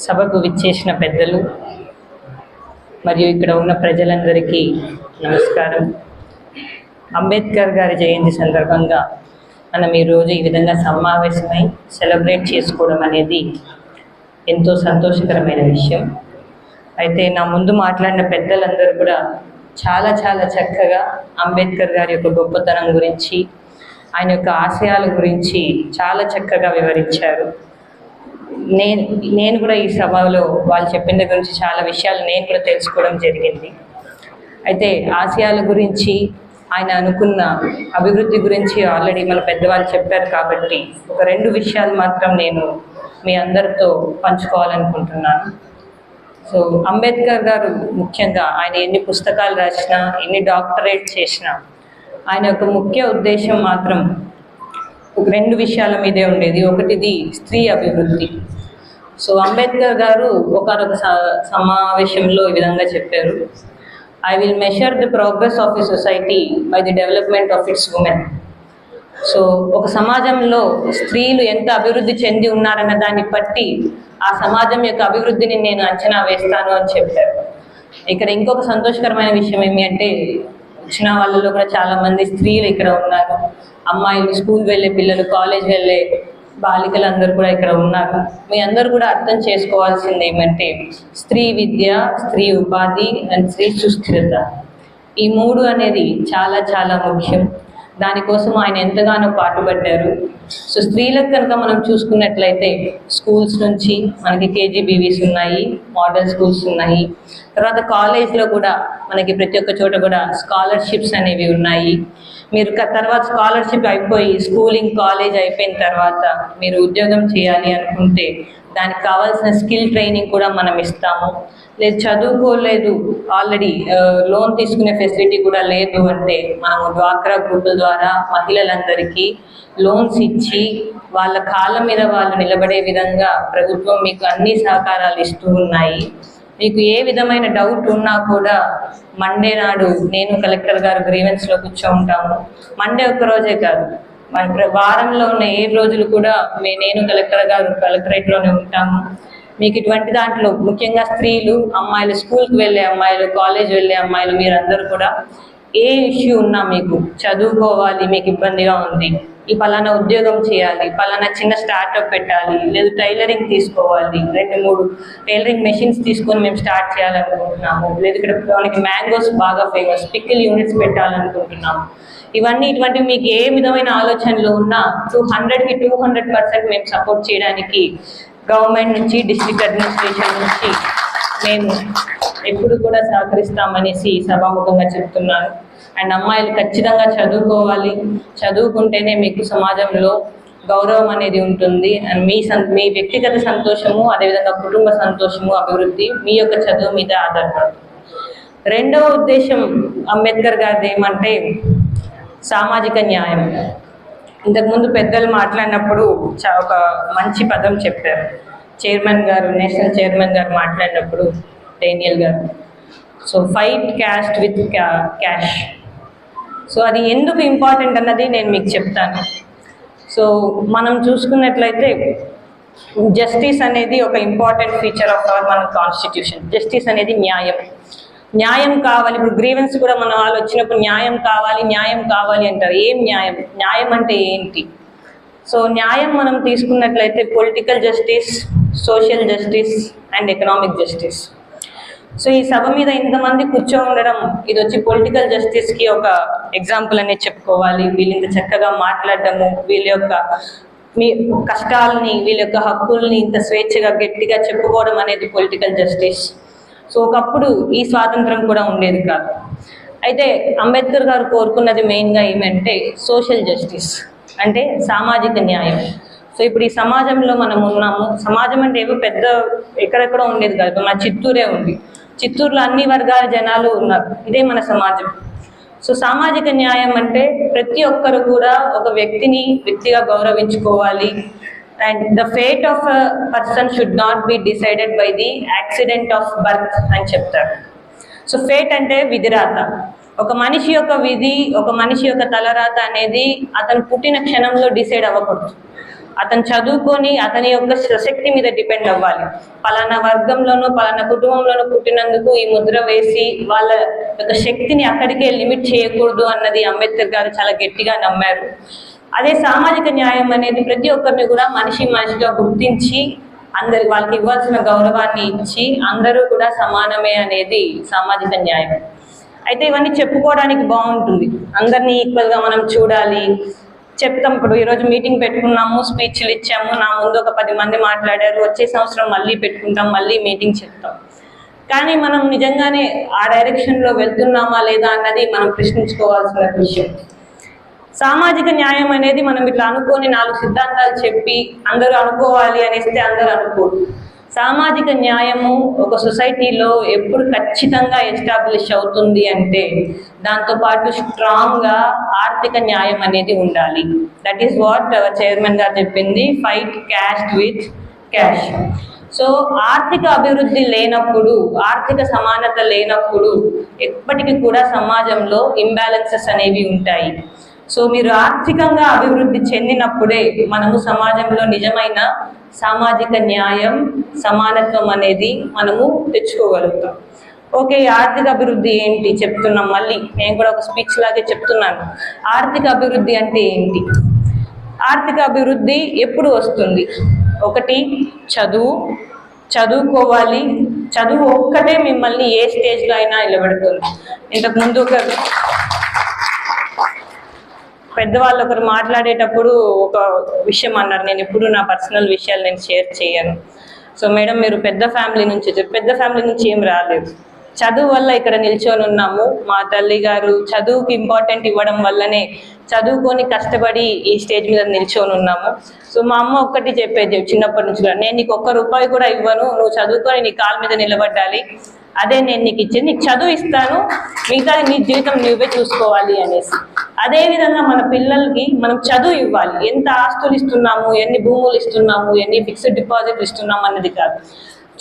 సభకు విచ్చేసిన పెద్దలు మరియు ఇక్కడ ఉన్న ప్రజలందరికీ నమస్కారం. అంబేద్కర్ గారి జయంతి సందర్భంగా మనం ఈరోజు ఈ విధంగా సమావేశమై సెలబ్రేట్ చేసుకోవడం అనేది ఎంతో సంతోషకరమైన విషయం. అయితే నా ముందు మాట్లాడిన పెద్దలందరూ కూడా చాలా చక్కగా అంబేద్కర్ గారి యొక్క గొప్పతనం గురించి, ఆయన యొక్క ఆశయాల గురించి చాలా చక్కగా వివరించారు. నేను కూడా ఈ సభలో వాళ్ళు చెప్పిన దగ్గర నుంచి చాలా విషయాలు నేను కూడా తెలుసుకోవడం జరిగింది. అయితే ఆశయాల గురించి, ఆయన అనుకున్న అభివృద్ధి గురించి ఆల్రెడీ మన పెద్దవాళ్ళు చెప్పారు కాబట్టి ఒక 2 విషయాలు మాత్రం నేను మీ అందరితో పంచుకోవాలనుకుంటున్నాను. సో అంబేద్కర్ గారు ముఖ్యంగా ఆయన ఎన్ని పుస్తకాలు రాసినా, ఎన్ని డాక్టరేట్ చేసినా, ఆయన యొక్క ముఖ్య ఉద్దేశం మాత్రం 2 విషయాల మీదే ఉండేది. ఒకటిది స్త్రీ అభివృద్ధి. సో అంబేద్కర్ గారు ఒకనొక సమావేశంలో ఈ విధంగా చెప్పారు, I will measure the progress of a society by the development of it's women. So ఒక సమాజంలో స్త్రీలు ఎంత అభివృద్ధి చెంది ఉన్నారన్న దాన్ని బట్టి ఆ సమాజం యొక్క అభివృద్ధిని నేను అంచనా వేస్తాను అని చెప్పారు. ఇక్కడ ఇంకొక సంతోషకరమైన విషయం ఏమి అంటే, వచ్చిన వాళ్ళలో కూడా చాలా మంది స్త్రీలు ఇక్కడ ఉన్నారు. అమ్మాయిలు, స్కూల్ వెళ్ళే పిల్లలు, కాలేజ్ వెళ్ళే బాలికలు అందరూ కూడా ఇక్కడ ఉన్నారు. మీ అందరూ కూడా అర్థం చేసుకోవాల్సింది ఏమంటే, స్త్రీ విద్య, స్త్రీ ఉపాధి అండ్ స్త్రీ సుస్థిరత, ఈ 3 అనేది చాలా ముఖ్యం. దానికోసం ఆయన ఎంతగానో పాటుపడ్డారు. సో స్త్రీలకు కనుక మనం చూసుకున్నట్లయితే స్కూల్స్ నుంచి మనకి కేజీబీవీస్ ఉన్నాయి, మోడల్ స్కూల్స్ ఉన్నాయి. తర్వాత కాలేజ్లో కూడా మనకి ప్రతి ఒక్క చోట కూడా స్కాలర్షిప్స్ అనేవి ఉన్నాయి. మీరు తర్వాత స్కాలర్షిప్ అయిపోయి స్కూలింగ్, కాలేజ్ అయిపోయిన తర్వాత మీరు ఉద్యోగం చేయాలి అనుకుంటే దానికి కావాల్సిన స్కిల్ ట్రైనింగ్ కూడా మనం ఇస్తాము. లేదు చదువుకోలేదు, ఆల్రెడీ లోన్ తీసుకునే ఫెసిలిటీ కూడా లేదు అంటే మనము డ్వాక్రా గ్రూపుల ద్వారా మహిళలందరికీ లోన్స్ ఇచ్చి వాళ్ళ కాళ్ళ మీద వాళ్ళు నిలబడే విధంగా ప్రభుత్వం మీకు అన్ని సహకారాలు ఇస్తూ ఉన్నాయి. మీకు ఏ విధమైన డౌట్ ఉన్నా కూడా మండే నాడు నేను కలెక్టర్ గారు గ్రీవెన్స్లో కూర్చోంటాము. మండే ఒక్కరోజే కాదు, మన వారంలో ఉన్న 7 రోజులు కూడా నేను కలెక్టర్ గారు కలెక్టరేట్లోనే ఉంటాము. మీకు ఇటువంటి దాంట్లో ముఖ్యంగా స్త్రీలు, అమ్మాయిలు, స్కూల్కి వెళ్ళే అమ్మాయిలు, కాలేజ్ వెళ్ళే అమ్మాయిలు, మీరందరూ కూడా ఏ ఇష్యూ ఉన్నా, మీకు చదువుకోవాలి, మీకు ఇబ్బందిగా ఉంది, ఈ పలానా ఉద్యోగం చేయాలి, పలానా చిన్న స్టార్ట్అప్ పెట్టాలి, లేదు టైలరింగ్ తీసుకోవాలి, 2-3 టైలరింగ్ మెషిన్స్ తీసుకొని మేము స్టార్ట్ చేయాలనుకుంటున్నాము, లేదు ఇక్కడ మనకి మ్యాంగోస్ బాగా ఫేమస్, పికిల్ యూనిట్స్ పెట్టాలనుకుంటున్నాము, ఇటువంటివి మీకు ఏ విధమైన ఆలోచనలు ఉన్నా 200కి 200% మేము సపోర్ట్ చేయడానికి గవర్నమెంట్ నుంచి, డిస్ట్రిక్ట్ అడ్మినిస్ట్రేషన్ నుంచి మేము ఎప్పుడు కూడా సహకరిస్తామనేసి సభాముఖంగా చెప్తున్నాను. అండ్ అమ్మాయిలు ఖచ్చితంగా చదువుకోవాలి, చదువుకుంటేనే మీకు సమాజంలో గౌరవం అనేది ఉంటుంది. అండ్ మీ వ్యక్తిగత సంతోషము, అదేవిధంగా కుటుంబ సంతోషము, అభివృద్ధి మీ యొక్క చదువు మీద ఆధారపడుతుంది. 2వ ఉద్దేశం అంబేద్కర్ గారిది ఏమంటే సామాజిక న్యాయం. ఇంతకుముందు పెద్దలు మాట్లాడినప్పుడు ఒక మంచి పదం చెప్పారు. చైర్మన్ గారు, నేషనల్ చైర్మన్ గారు మాట్లాడినప్పుడు, డేనియల్ గారు, so fight caste with cash. So అది ఎందుకు ఇంపార్టెంట్ అన్నది నేను మీకు చెప్తాను. సో మనం చూసుకున్నట్లయితే జస్టిస్ అనేది ఒక ఇంపార్టెంట్ ఫీచర్ ఆఫ్ మన కాన్స్టిట్యూషన్. జస్టిస్ అనేది న్యాయం కావాలి. ఇప్పుడు గ్రీవెన్స్ కూడా మన వాళ్ళు వచ్చినప్పుడు న్యాయం కావాలి అంటారు. ఏం న్యాయం? న్యాయం అంటే ఏంటి? సో న్యాయం మనం తీసుకున్నట్లయితే political justice, social justice and economic justice. So ఈ సభ మీద ఇంతమంది ఉండడం, ఇది వచ్చి పొలిటికల్ జస్టిస్కి ఒక ఎగ్జాంపుల్ అనేది చెప్పుకోవాలి. వీళ్ళు ఇంత చక్కగా మాట్లాడటము, వీళ్ళ యొక్క మీ కష్టాలని, వీళ్ళ యొక్క హక్కుల్ని ఇంత స్వేచ్ఛగా గట్టిగా చెప్పుకోవడం అనేది పొలిటికల్ జస్టిస్. సో ఒకప్పుడు ఈ స్వాతంత్రం కూడా ఉండేది కాదు. అయితే అంబేద్కర్ గారు కోరుకున్నది మెయిన్గా ఏమంటే సోషల్ జస్టిస్, అంటే సామాజిక న్యాయం. సో ఇప్పుడు ఈ సమాజంలో మనం ఉన్నాము. సమాజం అంటే ఏవో పెద్ద ఎక్కడెక్కడ ఉండేది కాదు, మన చిత్తూరే ఉంది. చిత్తూరులో అన్ని వర్గాల జనాలు ఉన్నారు, ఇదే మన సమాజం. సో సామాజిక న్యాయం అంటే ప్రతి ఒక్కరు కూడా ఒక వ్యక్తిగా గౌరవించుకోవాలి. And the fate of a person should not be decided by the accident of birth అని చెప్తారు. సో ఫేట్ అంటే విధిరాత. ఒక మనిషి యొక్క విధి, ఒక మనిషి యొక్క తలరాత అనేది అతను పుట్టిన క్షణంలో డిసైడ్ అవ్వకూడదు. అతను చదువుకొని అతని యొక్క శక్తి మీద డిపెండ్ అవ్వాలి. పలానా వర్గంలోనూ పలానా కుటుంబంలోనూ పుట్టినందుకు ఈ ముద్ర వేసి వాళ్ళ యొక్క శక్తిని అక్కడికే లిమిట్ చేయకూడదు అన్నది అంబేద్కర్ గారు చాలా గట్టిగా నమ్మారు. అదే సామాజిక న్యాయం అనేది ప్రతి ఒక్కరిని కూడా మనిషిగా గుర్తించి అందరి వాళ్ళకి ఇవ్వాల్సిన గౌరవాన్ని ఇచ్చి అందరూ కూడా సమానమే అనేది సామాజిక న్యాయం. అయితే ఇవన్నీ చెప్పుకోవడానికి బాగుంటుంది, అందరినీ ఈక్వల్గా మనం చూడాలి చెప్తాం. ఇప్పుడు ఈరోజు మీటింగ్ పెట్టుకున్నాము, స్పీచ్లు ఇచ్చాము, నా ముందు ఒక 10 మంది మాట్లాడారు, వచ్చే సంవత్సరం మళ్ళీ పెట్టుకుంటాం, మళ్ళీ మీటింగ్ చెప్తాం. కానీ మనం నిజంగానే ఆ డైరెక్షన్లో వెళ్తున్నామా లేదా అన్నది మనం ప్రశ్నించుకోవాల్సిన విషయం. సామాజిక న్యాయం అనేది మనం ఇట్లా అనుకోని 4 సిద్ధాంతాలు చెప్పి అందరూ అనుకోవాలి అనేస్తే అందరూ అనుకోరు. సామాజిక న్యాయము ఒక సొసైటీలో ఎప్పుడు ఖచ్చితంగా ఎస్టాబ్లిష్ అవుతుంది అంటే దాంతోపాటు స్ట్రాంగ్గా ఆర్థిక న్యాయం అనేది ఉండాలి. That is what hour chairman గారు చెప్పింది, fight caste with cash. So ఆర్థిక అభివృద్ధి లేనప్పుడు, ఆర్థిక సమానత లేనప్పుడు ఎప్పటికీ కూడా సమాజంలో ఇంబ్యాలెన్సెస్ అనేవి ఉంటాయి. సో మీరు ఆర్థికంగా అభివృద్ధి చెందినప్పుడే మనము సమాజంలో నిజమైన సామాజిక న్యాయం, సమానత్వం అనేది మనము తెచ్చుకోగలుగుతాం. ఓకే, ఆర్థిక అభివృద్ధి ఏంటి చెప్తున్నాం, మళ్ళీ నేను కూడా ఒక స్పీచ్ లాగే చెప్తున్నాను. ఆర్థిక అభివృద్ధి అంటే ఏంటి? ఆర్థిక అభివృద్ధి ఎప్పుడు వస్తుంది? ఒకటి, చదువుకోవాలి. చదువు ఒక్కటే మిమ్మల్ని ఏ స్టేజ్లో అయినా నిలబెడుతుంది. ఇంతకుముందు ఒక పెద్దవాళ్ళు ఒకరు మాట్లాడేటప్పుడు ఒక విషయం అన్నారు, నేను ఎప్పుడు నా పర్సనల్ విషయాలు నేను షేర్ చేయను. సో మేడం, మీరు పెద్ద ఫ్యామిలీ నుంచి ఏం రాలేదు, చదువు వల్ల ఇక్కడ నిల్చొని ఉన్నాము. మా తల్లి గారు చదువుకి ఇంపార్టెంట్ ఇవ్వడం వల్లనే చదువుకొని కష్టపడి ఈ స్టేజ్ మీద నిల్చొని ఉన్నాము. సో మా అమ్మ ఒక్కటి చెప్పేది చిన్నప్పటి నుంచి, నేను నీకు ₹1 కూడా ఇవ్వను, నువ్వు చదువుకొని నీ కాళ్ళ మీద నిలబడాలి, అదే నేను నీకు ఇచ్చేది, నీకు చదువు ఇస్తాను, మిగతా నీ జీవితం నువ్వే చూసుకోవాలి అనేసి. అదేవిధంగా మన పిల్లలకి మనం చదువు ఇవ్వాలి. ఎంత ఆస్తులు ఇస్తున్నాము, ఎన్ని భూములు ఇస్తున్నాము, ఎన్ని ఫిక్స్డ్ డిపాజిట్లు ఇస్తున్నాము అన్నది కాదు,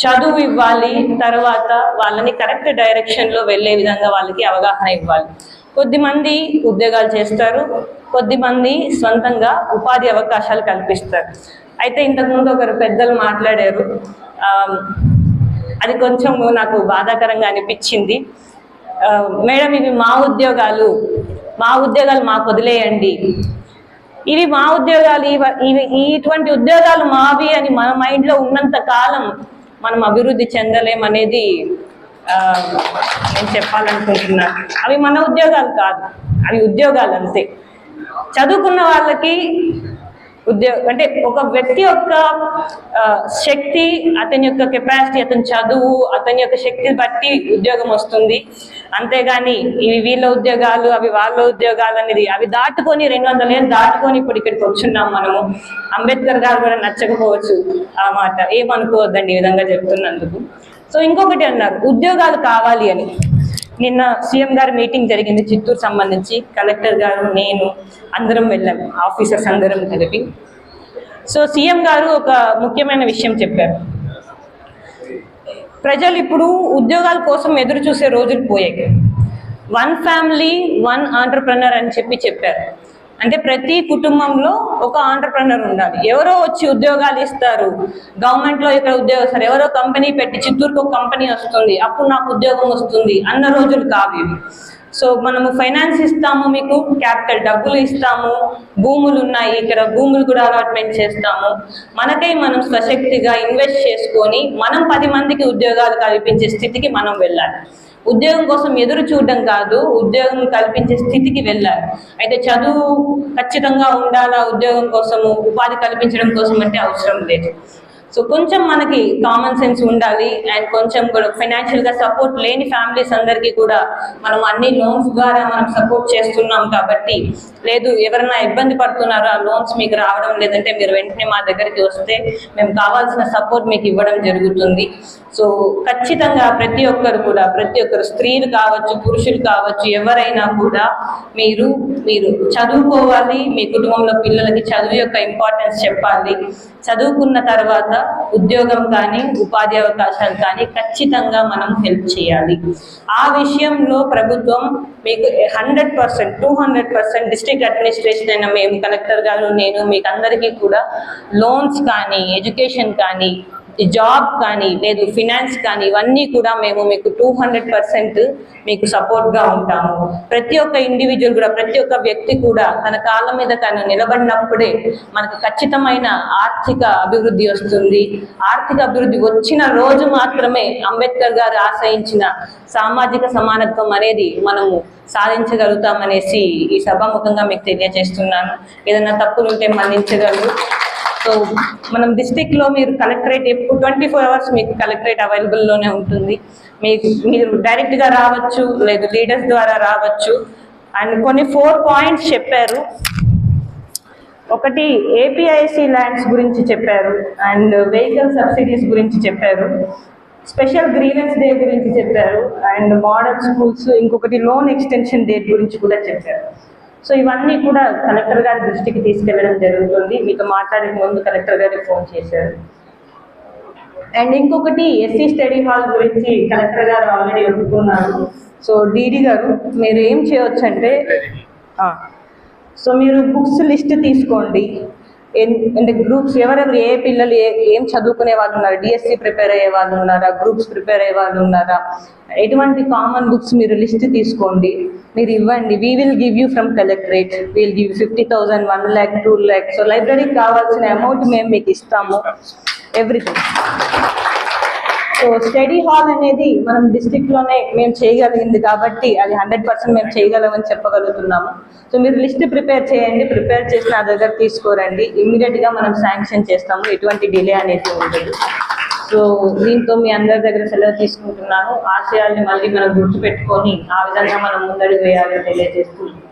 చదువు ఇవ్వాలి. తర్వాత వాళ్ళని కరెక్ట్ డైరెక్షన్లో వెళ్ళే విధంగా వాళ్ళకి అవగాహన ఇవ్వాలి. కొద్దిమంది ఉద్యోగాలు చేస్తారు, కొద్దిమంది సొంతంగా ఉపాధి అవకాశాలు కల్పిస్తారు. అయితే ఇంతకుముందు ఒకరు పెద్దలు మాట్లాడారు, అది కొంచెం నాకు బాధాకరంగా అనిపించింది. మేడం, ఇవి మా ఉద్యోగాలు మాకు వదిలేయండి, ఇవి మా ఉద్యోగాలు, ఇటువంటి ఉద్యోగాలు మావి అని మన మైండ్లో ఉన్నంత కాలం మనం అభివృద్ధి చెందలేమనేది నేను చెప్పాలనుకుంటున్నాను. అవి మన ఉద్యోగాలు కాదు, అవి ఉద్యోగాలు అంతే. చదువుకున్న వాళ్ళకి అంటే ఒక వ్యక్తి యొక్క శక్తి, అతని యొక్క కెపాసిటీ, అతని చదువు, అతని యొక్క శక్తిని బట్టి ఉద్యోగం వస్తుంది. అంతేగాని ఇవి వీళ్ళ ఉద్యోగాలు, అవి వాళ్ళ ఉద్యోగాలు అనేది అవి దాటుకొని 200 ఏళ్ళు దాటుకొని ఇప్పుడు ఇక్కడికి వచ్చున్నాం మనము. అంబేద్కర్ గారు కూడా నచ్చకపోవచ్చు ఆ మాట, ఏమనుకోవద్దండి ఈ విధంగా చెప్తున్నందుకు. సో ఇంకొకటి అన్నారు, ఉద్యోగాలు కావాలి అని. నిన్న సీఎం గారి మీటింగ్ జరిగింది చిత్తూరు సంబంధించి, కలెక్టర్ గారు, నేను అందరం వెళ్ళాం, ఆఫీసర్స్ అందరం కలిపి. సో సీఎం గారు ఒక ముఖ్యమైన విషయం చెప్పారు, ప్రజలు ఇప్పుడు ఉద్యోగాల కోసం ఎదురు చూసే రోజులు పోయాయి, 1 ఫ్యామిలీ 1 ఆంటర్‌ప్రెన్యూర్ అని చెప్పారు. అంటే ప్రతి కుటుంబంలో ఒక ఆంటర్‌ప్రెన్యూర్ ఉండాలి. ఎవరో వచ్చి ఉద్యోగాలు ఇస్తారు, గవర్నమెంట్లో ఇక్కడ ఉద్యోగం ఇస్తారు, ఎవరో కంపెనీ పెట్టి చిత్తూరుకు ఒక కంపెనీ వస్తుంది అప్పుడు నాకు ఉద్యోగం వస్తుంది అన్న రోజులు కావు ఇవి. సో మనము ఫైనాన్స్ ఇస్తాము, మీకు క్యాపిటల్ డబ్బులు ఇస్తాము, భూములు ఉన్నాయి, ఇక్కడ భూములు కూడా అలాట్మెంట్ చేస్తాము, మనకై మనం స్వశక్తిగా ఇన్వెస్ట్ చేసుకొని మనం 10 మందికి ఉద్యోగాలు కల్పించే స్థితికి మనం వెళ్ళాలి. ఉద్యోగం కోసం ఎదురు చూడడం కాదు, ఉద్యోగం కల్పించే స్థితికి వెళ్ళాలి. అయితే చదువు ఖచ్చితంగా ఉండాలా ఉద్యోగం కోసము, ఉపాధి కల్పించడం కోసం అంటే అవసరం లేదు. సో కొంచెం మనకి కామన్ సెన్స్ ఉండాలి. అండ్ కొంచెం కూడా ఫైనాన్షియల్గా సపోర్ట్ లేని ఫ్యామిలీస్ అందరికీ కూడా మనం అన్ని లోన్స్ ద్వారా మనం సపోర్ట్ చేస్తున్నాం కాబట్టి, లేదు ఎవరైనా ఇబ్బంది పడుతున్నారో ఆ లోన్స్ మీకు రావడం లేదంటే మీరు వెంటనే మా దగ్గరికి వస్తే మేము కావాల్సిన సపోర్ట్ మీకు ఇవ్వడం జరుగుతుంది. సో ఖచ్చితంగా ప్రతి ఒక్కరు స్త్రీలు కావచ్చు, పురుషులు కావచ్చు, ఎవరైనా కూడా మీరు చదువుకోవాలి. మీ కుటుంబంలో పిల్లలకి చదువు యొక్క ఇంపార్టెన్స్ చెప్పాలి. చదువుకున్న తర్వాత ఉద్యోగం కానీ ఉపాధి అవకాశాలు కానీ ఖచ్చితంగా మనం హెల్ప్ చేయాలి. ఆ విషయంలో ప్రభుత్వం మీకు 100%, 200% డిస్ట్రిక్ట్ అడ్మినిస్ట్రేషన్ అయిన మేము, కలెక్టర్ గారు, నేను, మీకు అందరికీ కూడా లోన్స్ కానీ, ఎడ్యుకేషన్ కానీ, జాబ్ కానీ, లేదు ఫినాన్స్ కానీ, ఇవన్నీ కూడా మేము మీకు 200% మీకు సపోర్ట్గా ఉంటాము. ప్రతి ఒక్క ఇండివిజువల్ కూడా, ప్రతి ఒక్క వ్యక్తి కూడా తన కాళ్ళ మీద తను నిలబడినప్పుడే మనకు ఖచ్చితమైన ఆర్థిక అభివృద్ధి వస్తుంది. ఆర్థిక అభివృద్ధి వచ్చిన రోజు మాత్రమే అంబేద్కర్ గారు ఆశయించిన సామాజిక సమానత్వం అనేది మనము సాధించగలుగుతామనేసి ఈ సభాముఖంగా మీకు తెలియజేస్తున్నాను. ఏదైనా తప్పులు ఉంటే మన్నించగలరు. సో మనం డిస్టిక్లో మీరు కలెక్టరేట్ ఎప్పుడు 24 hours మీకు కలెక్టరేట్ అవైలబుల్లోనే ఉంటుంది. మీరు డైరెక్ట్గా రావచ్చు, లేదు లీడర్స్ ద్వారా రావచ్చు. అండ్ కొన్ని 4 points చెప్పారు. ఒకటి ఏపీఐసి ల్యాండ్స్ గురించి చెప్పారు, అండ్ వెహికల్ సబ్సిడీస్ గురించి చెప్పారు, స్పెషల్ గ్రీవెన్స్ డే గురించి చెప్పారు, అండ్ మోడల్ స్కూల్స్, ఇంకొకటి లోన్ ఎక్స్టెన్షన్ డేట్ గురించి కూడా చెప్పారు. సో ఇవన్నీ కూడా కలెక్టర్ గారి దృష్టికి తీసుకెళ్లడం జరుగుతుంది. మీతో మాట్లాడే ముందు కలెక్టర్ గారికి ఫోన్ చేశారు. అండ్ ఇంకొకటి ఎస్సీ స్టడీ హాల్ గురించి కలెక్టర్ గారు ఆల్రెడీ ఒప్పుకున్నారు. సో డీడీ గారు మీరు ఏం చేయవచ్చు అంటే, సో మీరు బుక్స్ లిస్ట్ తీసుకోండి. అంటే గ్రూప్స్ ఎవరెవరు, ఏ పిల్లలు ఏం చదువుకునే వాళ్ళు ఉన్నారు, డిఎస్సి ప్రిపేర్ అయ్యే వాళ్ళు ఉన్నారా, గ్రూప్స్ ప్రిపేర్ అయ్యే వాళ్ళు ఉన్నారా, ఎటువంటి కామన్ బుక్స్ మీరు లిస్ట్ తీసుకోండి, మీరు ఇవ్వండి. We will give you from collectorate, we'll give 50,000, 1 lakh, 2 lakh. So లైబ్రరీకి కావాల్సిన అమౌంట్ మేము మీకు ఇస్తాము, ఎవ్రీథింగ్. సో స్టడీ హాల్ అనేది మనం డిస్ట్రిక్ట్లోనే మేము చేయగలిగింది కాబట్టి అది 100% మేము చేయగలమని చెప్పగలుగుతున్నాము. సో మీరు లిస్ట్ ప్రిపేర్ చేయండి, ప్రిపేర్ చేసి నా దగ్గర తీసుకోరండి, ఇమ్మీడియట్గా మనం శాంక్షన్ చేస్తాము, ఎటువంటి డిలే అనేది ఉండదు. సో దీంతో మీ అందరి దగ్గర సెలవు తీసుకుంటున్నాను. ఆశయాల్ని మళ్ళీ మనం గుర్తుపెట్టుకొని ఆ విధంగా మనం ముందడుగు వేయాలని తెలియజేస్తున్నాం.